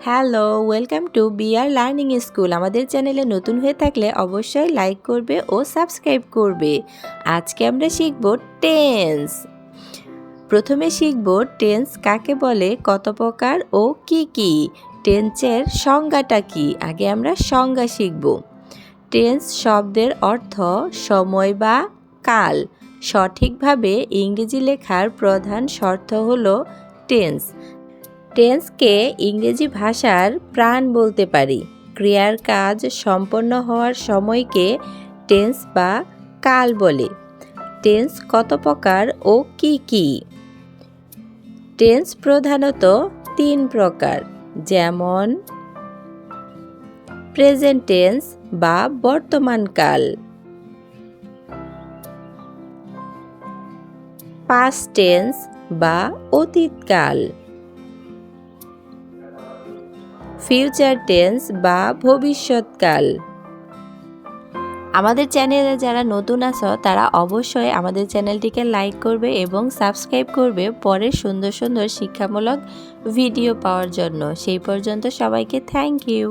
Hello, welcome to BR learning school. আমাদের চ্যানেলে নতুন হয়ে থাকলে অবশ্যই লাইক করবে ও সাবস্ক্রাইব করবে। আজকে আমরা শিখব টেন্স। প্রথমে শিখব টেন্স কাকে বলে, কত প্রকার ও কি কি। টেন্সের সংজ্ঞাটা কি, আগে আমরা সংজ্ঞা শিখব। টেন্স শব্দের অর্থ সময় বা কাল। সঠিকভাবে ইংরেজি লেখার প্রধান শর্ত হলো টেন্স। টেন্সকে ইংরেজি ভাষার প্রাণ বলতে পারি। ক্রিয়ার কাজ সম্পন্ন হওয়ার সময়কে টেন্স বা কাল বলে। টেন্স কত প্রকার ও কি কি? টেন্স প্রধানত 3 প্রকার, যেমন প্রেজেন্ট টেন্স বা বর্তমানকাল, পাস্ট টেন্স বা অতীতকাল, ফিউচার টেন্স বা ভবিষ্যৎকাল। আমাদের চ্যানেলে যারা নতুন আছো তারা অবশ্যই আমাদের চ্যানেলটিকে লাইক করবে এবং সাবস্ক্রাইব করবে পরের সুন্দর সুন্দর শিক্ষামূলক ভিডিও পাওয়ার জন্য। সেই পর্যন্ত সবাইকে থ্যাংক ইউ।